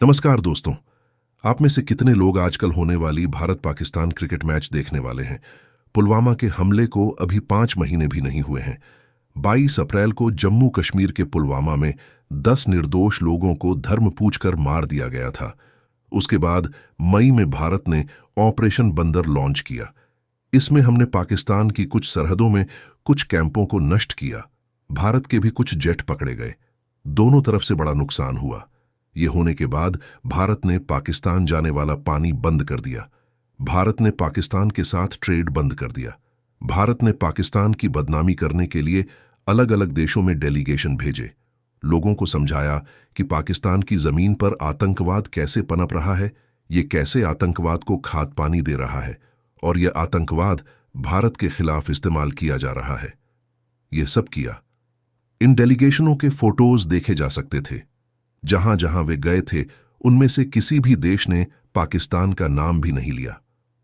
नमस्कार दोस्तों। आप में से कितने लोग आजकल होने वाली भारत पाकिस्तान क्रिकेट मैच देखने वाले हैं? पुलवामा के हमले को अभी 5 महीने भी नहीं हुए हैं। 22 अप्रैल को जम्मू कश्मीर के पुलवामा में 10 निर्दोष लोगों को धर्म पूछकर मार दिया गया था। उसके बाद मई में भारत ने ऑपरेशन बंदर लॉन्च किया। इसमें हमने पाकिस्तान की कुछ सरहदों में कुछ कैंपों को नष्ट किया। भारत के भी कुछ जेट पकड़े गए। दोनों तरफ से बड़ा नुकसान हुआ। ये होने के बाद भारत ने पाकिस्तान जाने वाला पानी बंद कर दिया। भारत ने पाकिस्तान के साथ ट्रेड बंद कर दिया। भारत ने पाकिस्तान की बदनामी करने के लिए अलग अलग देशों में डेलीगेशन भेजे। लोगों को समझाया कि पाकिस्तान की जमीन पर आतंकवाद कैसे पनप रहा है, ये कैसे आतंकवाद को खाद पानी दे रहा है और यह आतंकवाद भारत के खिलाफ इस्तेमाल किया जा रहा है। ये सब किया। इन डेलीगेशनों के फोटोज देखे जा सकते थे। जहां जहां वे गए थे उनमें से किसी भी देश ने पाकिस्तान का नाम भी नहीं लिया।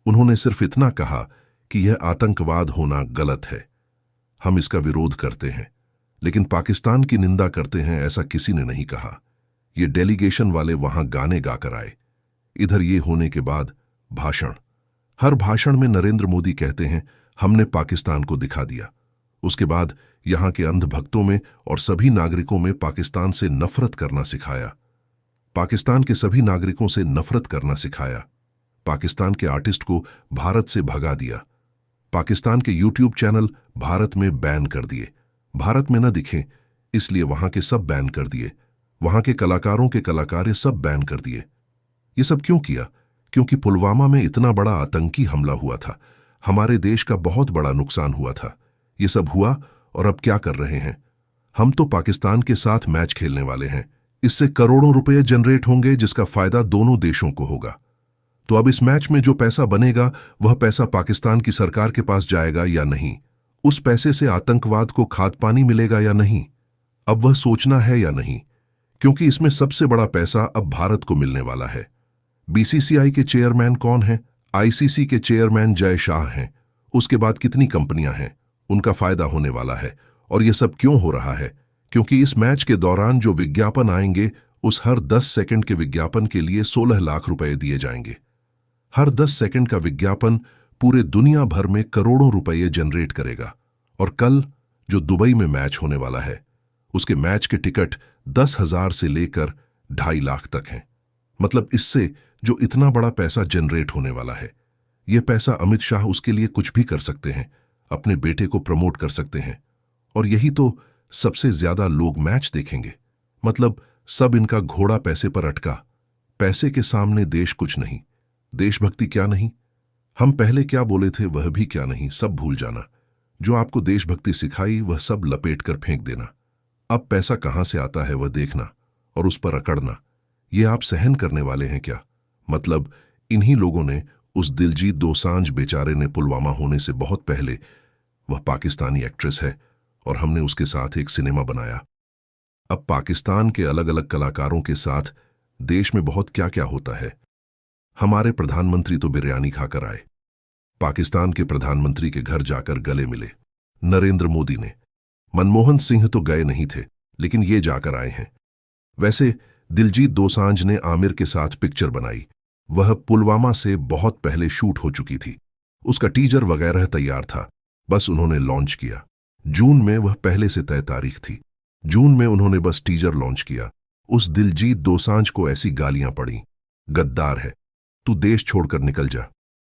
उन्होंने सिर्फ इतना कहा कि यह आतंकवाद होना गलत है, हम इसका विरोध करते हैं, लेकिन पाकिस्तान की निंदा करते हैं ऐसा किसी ने नहीं कहा। ये डेलीगेशन वाले वहां गाने गाकर आए। इधर ये होने के बाद भाषण। हर भाषण में नरेंद्र मोदी कहते हैं हमने पाकिस्तान को दिखा दिया। उसके बाद यहां के अंधभक्तों में और सभी नागरिकों में पाकिस्तान से नफरत करना सिखाया। पाकिस्तान के सभी नागरिकों से नफरत करना सिखाया। पाकिस्तान के आर्टिस्ट को भारत से भगा दिया। पाकिस्तान के यूट्यूब चैनल भारत में बैन कर दिए। भारत में न दिखें इसलिए वहां के सब बैन कर दिए। वहां के कलाकारों के कलाकार सब बैन कर दिए। ये सब क्यों किया? क्योंकि पुलवामा में इतना बड़ा आतंकी हमला हुआ था। हमारे देश का बहुत बड़ा नुकसान हुआ था। ये सब हुआ और अब क्या कर रहे हैं? हम तो पाकिस्तान के साथ मैच खेलने वाले हैं। इससे करोड़ों रुपए जनरेट होंगे जिसका फायदा दोनों देशों को होगा। तो अब इस मैच में जो पैसा बनेगा वह पैसा पाकिस्तान की सरकार के पास जाएगा या नहीं? उस पैसे से आतंकवाद को खाद पानी मिलेगा या नहीं? अब वह सोचना है या नहीं? क्योंकि इसमें सबसे बड़ा पैसा अब भारत को मिलने वाला है। बीसीसीआई के चेयरमैन कौन हैं? आईसीसी के चेयरमैन जय शाह हैं। उसके बाद कितनी कंपनियां हैं, उनका फायदा होने वाला है। और यह सब क्यों हो रहा है? क्योंकि इस मैच के दौरान जो विज्ञापन आएंगे उस हर 10 सेकंड के विज्ञापन के लिए 16 लाख रुपए दिए जाएंगे। हर 10 सेकंड का विज्ञापन पूरे दुनिया भर में करोड़ों रुपए जनरेट करेगा। और कल जो दुबई में मैच होने वाला है उसके मैच के टिकट 10,000 से लेकर 2.5 लाख तक हैं। मतलब इससे जो इतना बड़ा पैसा जनरेट होने वाला है, यह पैसा अमित शाह उसके लिए कुछ भी कर सकते हैं, अपने बेटे को प्रमोट कर सकते हैं। और यही तो सबसे ज्यादा लोग मैच देखेंगे। मतलब सब इनका घोड़ा पैसे पर अटका। पैसे के सामने देश कुछ नहीं। देशभक्ति क्या नहीं? हम पहले क्या बोले थे वह भी क्या नहीं, सब भूल जाना। जो आपको देशभक्ति सिखाई वह सब लपेट कर फेंक देना। अब पैसा कहां से आता है वह देखना और उस पर अकड़ना। ये आप सहन करने वाले हैं क्या? मतलब इन्हीं लोगों ने उस दिलजीत दोसांझ बेचारे ने पुलवामा होने से बहुत पहले, वह पाकिस्तानी एक्ट्रेस है और हमने उसके साथ एक सिनेमा बनाया। अब पाकिस्तान के अलग अलग कलाकारों के साथ देश में बहुत क्या क्या होता है। हमारे प्रधानमंत्री तो बिरयानी खाकर आए। पाकिस्तान के प्रधानमंत्री के घर जाकर गले मिले। नरेंद्र मोदी ने। मनमोहन सिंह तो गए नहीं थे लेकिन ये जाकर आए हैं। वैसे दिलजीत दोसांझ ने आमिर के साथ पिक्चर बनाई। वह पुलवामा से बहुत पहले शूट हो चुकी थी। उसका टीजर वगैरह तैयार था, बस उन्होंने लॉन्च किया। जून में वह पहले से तय तारीख थी। जून में उन्होंने बस टीजर लॉन्च किया। उस दिलजीत दोसांझ को ऐसी गालियां पड़ी, गद्दार है, तू देश छोड़कर निकल जा,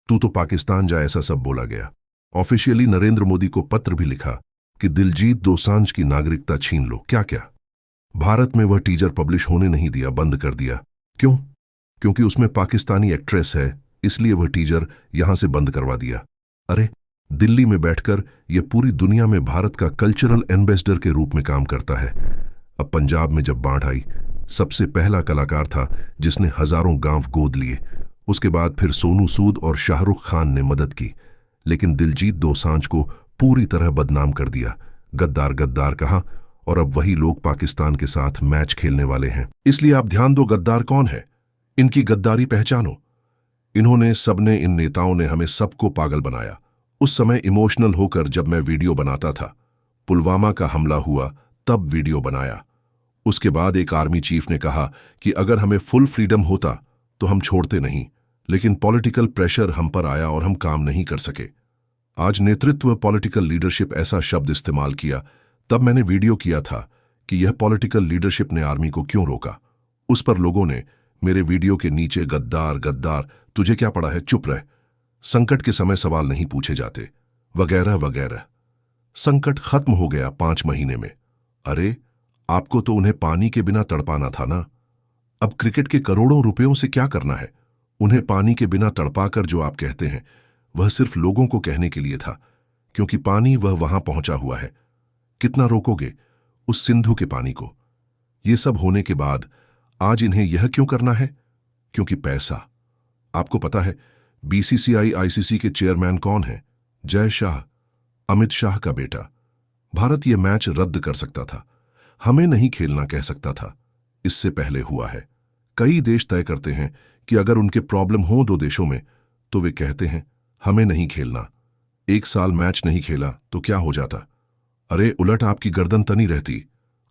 तू तो पाकिस्तान जा, ऐसा सब बोला गया। ऑफिशियली नरेंद्र मोदी को पत्र भी लिखा कि दिलजीत दोसांझ की नागरिकता छीन लो। क्या क्या? भारत में वह टीजर पब्लिश होने नहीं दिया, बंद कर दिया। क्यों? क्योंकि उसमें पाकिस्तानी एक्ट्रेस है, इसलिए वह टीजर यहां से बंद करवा दिया। अरे दिल्ली में बैठकर यह पूरी दुनिया में भारत का कल्चरल एम्बेसडर के रूप में काम करता है। अब पंजाब में जब बाढ़ आई, सबसे पहला कलाकार था जिसने हजारों गांव गोद लिए। उसके बाद फिर सोनू सूद और शाहरुख खान ने मदद की। लेकिन दिलजीत दोसांझ को पूरी तरह बदनाम कर दिया, गद्दार गद्दार कहा। और अब वही लोग पाकिस्तान के साथ मैच खेलने वाले हैं। इसलिए आप ध्यान दो गद्दार कौन है, इनकी गद्दारी पहचानो। इन्होंने, सबने, इन नेताओं ने हमें सबको पागल बनाया। उस समय इमोशनल होकर जब मैं वीडियो बनाता था, पुलवामा का हमला हुआ तब वीडियो बनाया। उसके बाद एक आर्मी चीफ ने कहा कि अगर हमें फुल फ्रीडम होता तो हम छोड़ते नहीं, लेकिन पॉलिटिकल प्रेशर हम पर आया और हम काम नहीं कर सके। आज नेतृत्व, पॉलिटिकल लीडरशिप ऐसा शब्द इस्तेमाल किया, तब मैंने वीडियो किया था कि यह पॉलिटिकल लीडरशिप ने आर्मी को क्यों रोका। उस पर लोगों ने मेरे वीडियो के नीचे गद्दार गद्दार, तुझे क्या पड़ा है, चुप रह, संकट के समय सवाल नहीं पूछे जाते, वगैरह वगैरह। संकट खत्म हो गया 5 महीने में। अरे आपको तो उन्हें पानी के बिना तड़पाना था ना। अब क्रिकेट के करोड़ों रुपयों से क्या करना है? उन्हें पानी के बिना तड़पाकर जो आप कहते हैं वह सिर्फ लोगों को कहने के लिए था, क्योंकि पानी वह वहां पहुंचा हुआ है। कितना रोकोगे उस सिंधु के पानी को? ये सब होने के बाद आज इन्हें यह क्यों करना है? क्योंकि पैसा। आपको पता है बीसीसीआई आईसीसी के चेयरमैन कौन है? जय शाह, अमित शाह का बेटा। भारत ये मैच रद्द कर सकता था, हमें नहीं खेलना कह सकता था। इससे पहले हुआ है। कई देश तय करते हैं कि अगर उनके प्रॉब्लम हो 2 देशों में तो वे कहते हैं हमें नहीं खेलना। 1 साल मैच नहीं खेला तो क्या हो जाता? अरे उलट आपकी गर्दन तनी रहती,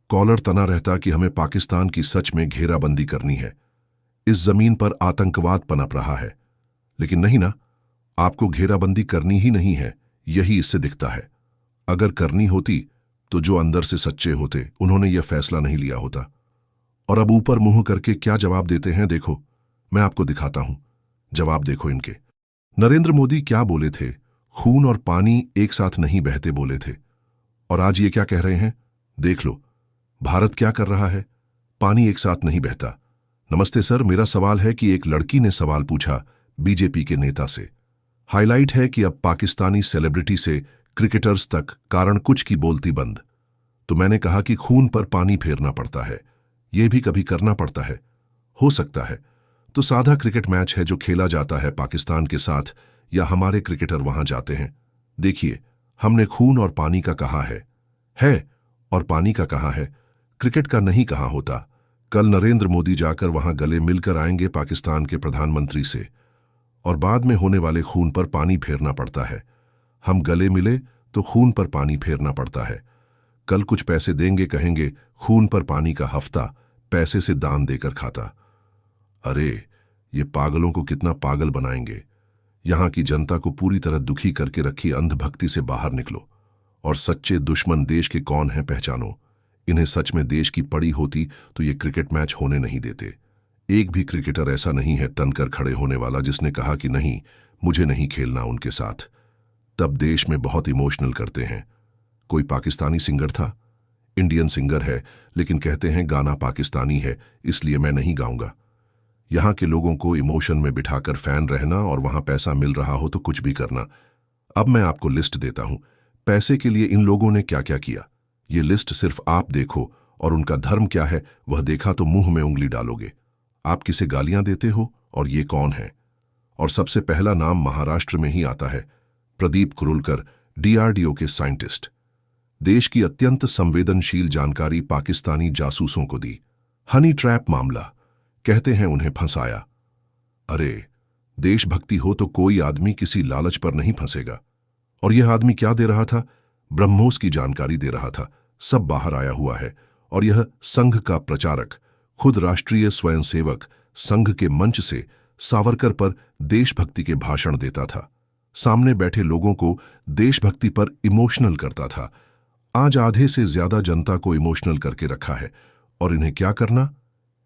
कॉलर तना रहता कि हमें पाकिस्तान की सच में घेराबंदी करनी है, इस जमीन पर आतंकवाद पनप रहा है। लेकिन नहीं ना, आपको घेराबंदी करनी ही नहीं है, यही इससे दिखता है। अगर करनी होती तो जो अंदर से सच्चे होते उन्होंने यह फैसला नहीं लिया होता। और अब ऊपर मुंह करके क्या जवाब देते हैं देखो, मैं आपको दिखाता हूं। जवाब देखो इनके। नरेंद्र मोदी क्या बोले थे? खून और पानी एक साथ नहीं बहते बोले थे। और आज ये क्या कह रहे हैं? देख लो। भारत क्या कर रहा है? पानी एक साथ नहीं बहता। नमस्ते सर, मेरा सवाल है कि एक लड़की ने सवाल पूछा बीजेपी के नेता से। हाईलाइट है कि अब पाकिस्तानी सेलिब्रिटी से क्रिकेटर्स तक कारण कुछ की बोलती बंद। तो मैंने कहा कि खून पर पानी फेरना पड़ता है, यह भी कभी करना पड़ता है। हो सकता है तो सादा क्रिकेट मैच है जो खेला जाता है पाकिस्तान के साथ, या हमारे क्रिकेटर वहां जाते हैं। देखिए, हमने खून और पानी का कहा है और पानी का कहा है, क्रिकेट का नहीं कहा होता। कल नरेंद्र मोदी जाकर वहां गले मिलकर आएंगे पाकिस्तान के प्रधानमंत्री से, और बाद में होने वाले खून पर पानी फेरना पड़ता है। हम गले मिले तो खून पर पानी फेरना पड़ता है। कल कुछ पैसे देंगे, कहेंगे खून पर पानी का हफ्ता, पैसे से दान देकर खाता। अरे ये पागलों को कितना पागल बनाएंगे। यहां की जनता को पूरी तरह दुखी करके रखी अंधभक्ति से बाहर निकलो, और सच्चे दुश्मन देश के कौन हैं पहचानो। इन्हें सच में देश की पड़ी होती तो ये क्रिकेट मैच होने नहीं देते। एक भी क्रिकेटर ऐसा नहीं है तनकर खड़े होने वाला जिसने कहा कि नहीं, मुझे नहीं खेलना उनके साथ। तब देश में बहुत इमोशनल करते हैं। कोई पाकिस्तानी सिंगर था, इंडियन सिंगर है, लेकिन कहते हैं गाना पाकिस्तानी है इसलिए मैं नहीं गाऊंगा। यहां के लोगों को इमोशन में बिठाकर फैन रहना और वहां पैसा मिल रहा हो तो कुछ भी करना। अब मैं आपको लिस्ट देता हूं, पैसे के लिए इन लोगों ने क्या क्या किया। ये लिस्ट सिर्फ आप देखो, और उनका धर्म क्या है वह देखा तो मुंह में उंगली डालोगे। आप किसे गालियां देते हो और ये कौन है? और सबसे पहला नाम महाराष्ट्र में ही आता है, प्रदीप कुरुलकर, डीआरडीओ के साइंटिस्ट। देश की अत्यंत संवेदनशील जानकारी पाकिस्तानी जासूसों को दी। हनी ट्रैप मामला, कहते हैं उन्हें फंसाया। अरे देशभक्ति हो तो कोई आदमी किसी लालच पर नहीं फंसेगा। और यह आदमी क्या दे रहा था? ब्रह्मोस की जानकारी दे रहा था। सब बाहर आया हुआ है। और यह संघ का प्रचारक, खुद राष्ट्रीय स्वयंसेवक संघ के मंच से सावरकर पर देशभक्ति के भाषण देता था। सामने बैठे लोगों को देशभक्ति पर इमोशनल करता था। आज आधे से ज्यादा जनता को इमोशनल करके रखा है। और इन्हें क्या करना?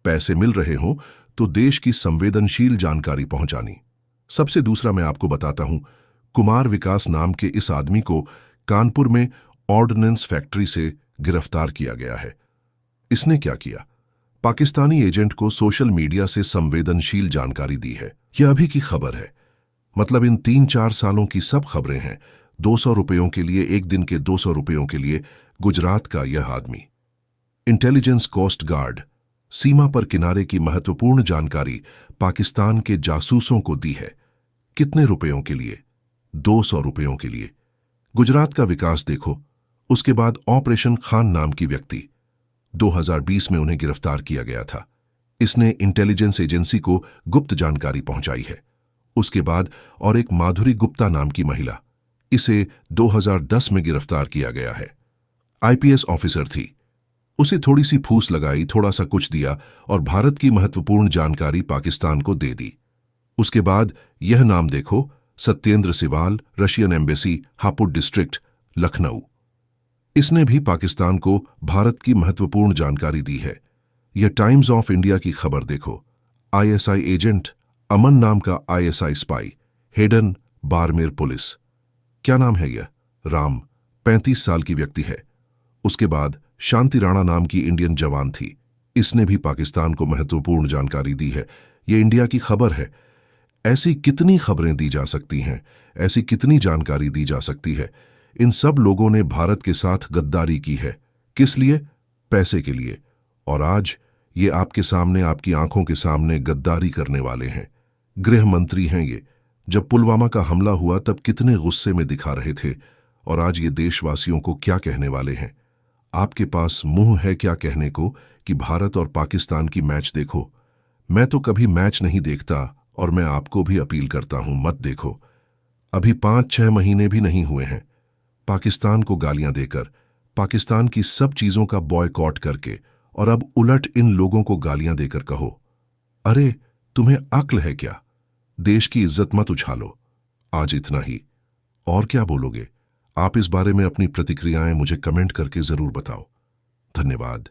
पैसे मिल रहे हों तो देश की संवेदनशील जानकारी पहुंचानी। सबसे दूसरा मैं आपको बताता हूं, कुमार विकास नाम के इस आदमी को कानपुर में ऑर्डिनेंस फैक्ट्री से गिरफ्तार किया गया है। इसने क्या किया? पाकिस्तानी एजेंट को सोशल मीडिया से संवेदनशील जानकारी दी है। यह अभी की खबर है, मतलब इन 3-4 सालों की सब खबरें हैं। 200 रुपयों के लिए, एक दिन के 200 रुपयों के लिए गुजरात का यह आदमी इंटेलिजेंस कोस्ट गार्ड सीमा पर किनारे की महत्वपूर्ण जानकारी पाकिस्तान के जासूसों को दी है। कितने रुपयों के लिए? 200 रुपयों के लिए। गुजरात का विकास देखो। उसके बाद ऑपरेशन खान नाम की व्यक्ति, 2020 में उन्हें गिरफ्तार किया गया था। इसने इंटेलिजेंस एजेंसी को गुप्त जानकारी पहुंचाई है। उसके बाद और एक माधुरी गुप्ता नाम की महिला, इसे 2010 में गिरफ्तार किया गया है। आईपीएस ऑफिसर थी। उसे थोड़ी सी फूस लगाई, थोड़ा सा कुछ दिया और भारत की महत्वपूर्ण जानकारी पाकिस्तान को दे दी। उसके बाद यह नाम देखो, Satyendra Siwal, Russian embassy, Hapur district, Lucknow. इसने भी पाकिस्तान को भारत की महत्वपूर्ण जानकारी दी है। यह टाइम्स ऑफ इंडिया की खबर देखो। आईएसआई एजेंट, अमन नाम का ISI spy, Hayden, Barmer police. क्या नाम है यह? राम, 35 साल की व्यक्ति है। उसके बाद शांति राणा नाम की इंडियन जवान थी। इसने भी पाकिस्तान को महत्वपूर्ण जानकारी दी है। यह इंडिया की खबर है। ऐसी कितनी खबरें दी जा सकती हैं, ऐसी कितनी जानकारी दी जा सकती है। इन सब लोगों ने भारत के साथ गद्दारी की है। किस लिए? पैसे के लिए। और आज ये आपके सामने, आपकी आंखों के सामने गद्दारी करने वाले हैं। गृह मंत्री हैं ये। जब पुलवामा का हमला हुआ तब कितने गुस्से में दिखा रहे थे, और आज ये देशवासियों को क्या कहने वाले हैं? आपके पास मुंह है क्या कहने को कि भारत और पाकिस्तान की मैच देखो? मैं तो कभी मैच नहीं देखता और मैं आपको भी अपील करता हूं, मत देखो। अभी 5-6 महीने भी नहीं हुए हैं पाकिस्तान को गालियां देकर, पाकिस्तान की सब चीजों का बॉयकॉट करके, और अब उलट इन लोगों को गालियां देकर कहो, अरे तुम्हें अक्ल है क्या? देश की इज्जत मत उछालो। आज इतना ही। और क्या बोलोगे? आप इस बारे में अपनी प्रतिक्रियाएं मुझे कमेंट करके जरूर बताओ। धन्यवाद।